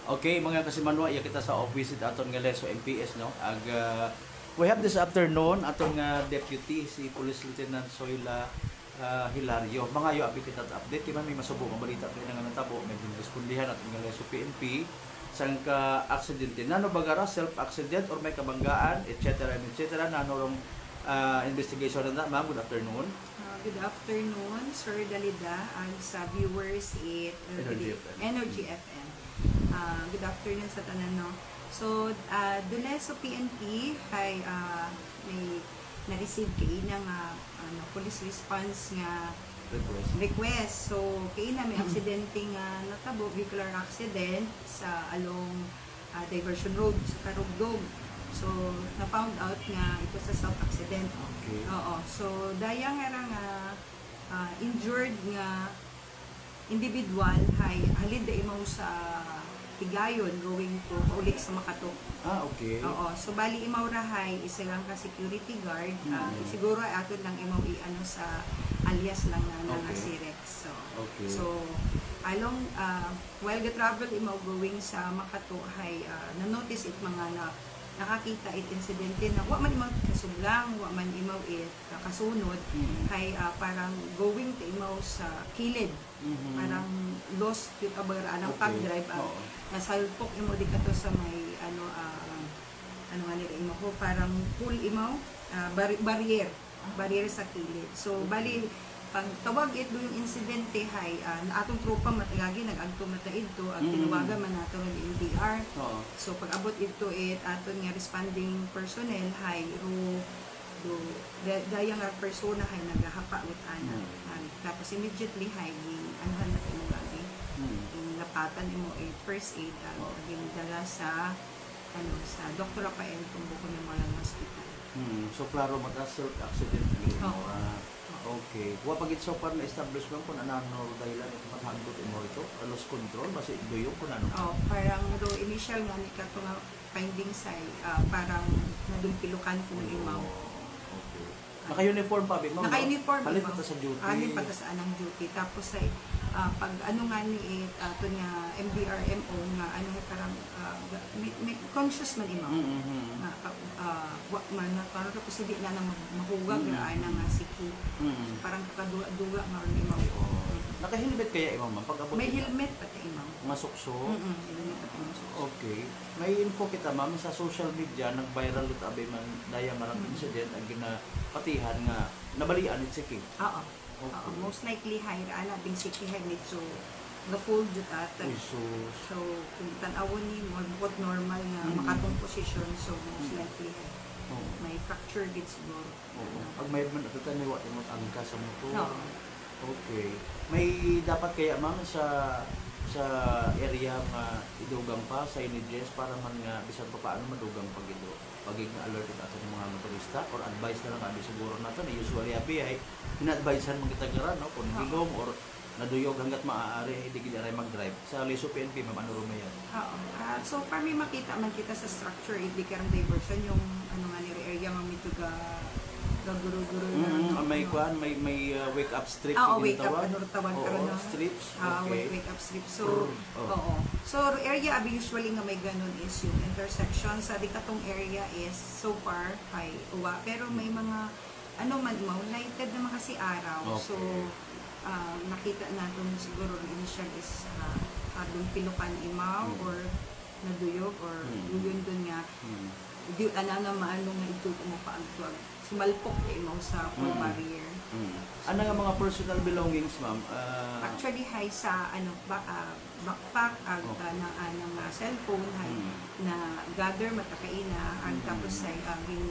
Okay, mga kasimanwa, iya kita sa office aton nga leso MPS no. We have this afternoon aton nga deputy si Police Lieutenant Soyla Hilario. Mga yo abi kita update kay may masubo nga balita kay nga natabo may respondihan aton nga leso PNP sang ka aksidente. Nano bagara self accident or may kabanggaan etc. Nano rong investigation na ma'am. Good afternoon. Good afternoon, Sir Dalida, and sa viewers it Energy FM. Good afternoon sa tanan, no. So, dula sa PNP ay may na-receive kay ng police response nga request. So, kay na may aksidente nga natabo, vehicular accident sa along Diversion Road sa Karugdog. So, na-found out nga ito sa self-accident. Okay. Oo. So, daya nga injured nga individual hay halid da imaw sa Tigayon going to paulik sa Makato. Okay. Oo. So, bali imaw rahay isa lang ka security guard. Siguro ato lang imaw i-ano sa alias lang na Okay. si Rex. So, Okay. so along while the travel imaw going sa Makato hay na-notice it mga nakakita it insidente na wa man imaw kasuglang, wa man imaw it kasunod kay parang going to imaw sa kilid. Parang lost yung abara ng pag-drive nasalpok imaw di kato sa may ano nga nila imaw ko parang pull imaw barrier sa kilid. So bali pag tawag ito yung insidente hay na atong tropa matagagi nag-agto mataid to at tinuwagan man nato ng NDR. So pag abot ito aton nga responding personnel hay daya nga persona hay nagahapa ut ana. Tapos immediately hay anhan na imo gagi. Lapatan imo first aid aging dala sa sa Dr. Rafael Tumbuko Memorial Hospital. So klaro mag-self accident okay. Wa pagit so par na establishment kung anano dahilan ito mathagot imo ito, loss control basi duyok kun ano. Parang do initial nga ni kato nga findings ay parang nadumpilukan ko ng imaw. Okay. Naka-uniform pa big ma'am. Naka-uniform. Halit pa sa duty. Halit pa sa anang duty. Tapos ay pag ano nga ni ato nga MDRMO nga ano parang may conscious man imaw. Wa man para ko sige na nang mahugag na nga siki. So, parang kaduga nga ni imaw. Naka-helmet kaya imam ma'am pag abot. May helmet pati imaw. Masukso. Helmet pati masukso. Okay. May info kita ma'am sa social media nag-viral lut abi man daya marang incident ang ginapatihan nga nabalian it siki. Oo. Most likely hire ana ding siki hay nito the full jutatan. So kung tan-awon ni mo bukod normal nga makatong position so most likely may fracture gid siguro. Pag may man ato tan wa imong angka sa motor. Okay. May dapat kaya ma'am sa area nga idugang pa sa images para man nga bisan pa paano madugang pag ito pagig nga alert ito sa mga motorista or advice na lang kami siguro nato na usually abi ay ina-advisean mo kita gara no kung hilom or naduyog hanggat maaari hindi gid aray mag-drive sa Liso PNP ma'am ano rumayan. So far may makita man kita sa structure hindi karang diversion yung ano nga ni area nga mituga guro-guro may kuan may wake up strips wake up ano tawag karon na strips wake up strips so so area abi usually nga may ganon is yung intersection sa dikatong area is so far ay uwa pero may mga ano man mo lighted naman kasi araw so nakita natin siguro initial is adong pilukan imaw or naduyog or yun dun nga di ana nga maano nga ito mo paagtuag sumalpok imaw sa full barrier. Ano nga mga personal belongings ma'am? Actually hay sa ano backpack ng cellphone hay na gather matakaina ang tapos ay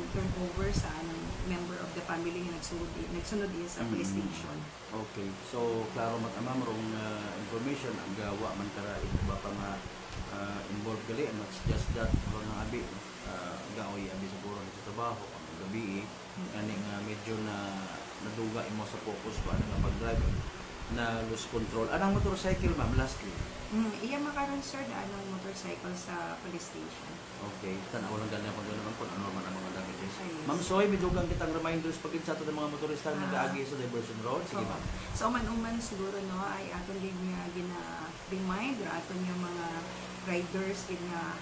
turn over sa anong member of the family nga nagsunod sa police station. Okay. So klaro ma'am rong information ang gawa man kara iba pa nga involved gali and not just that ng abi gaoy abi siguro sa trabaho ang gabi ani nga medyo na naduga imo sa focus ba nga pag-drive na lose control anang motorcycle ma'am lastly iya makaron sir na anong motorcycle sa police station. Okay tan-aw lang ganyan pag naman kung ano man ang mga damages ma'am Soy midugang kitang reminders pag sa ato ng mga motorista nga nagaagi sa Diversion Road sige ma'am. So man siguro no ay aton din nga gina-remind aton yung mga riders in nga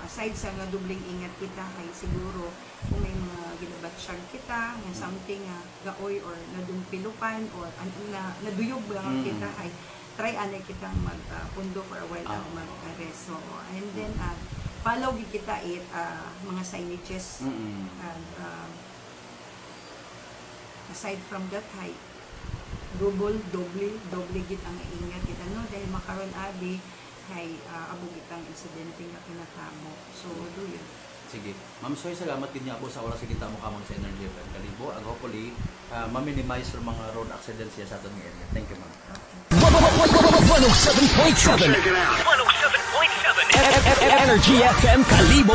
aside sa nga dubling ingat kita kay siguro kung may mga ginabatsyag kita nga something nga gaoy or nadumpilupan or naduyog lang kita ay try anay kitang magpundo for a while mag-rest. So, and then follow gid kita it mga signages and aside from that hay doble gid ang ingat kita no dahil makaron abi hay abo gitang insidente nga pinatamo. So do yun. Sige. Ma'am Soy, salamat din niya po sa oras kita mo kamon sa Energy FM Kalibo. Ang hopefully ma-minimize yung mga road accidents siya sa atong area. Thank you, ma'am. 107.7 Energy FM Kalibo.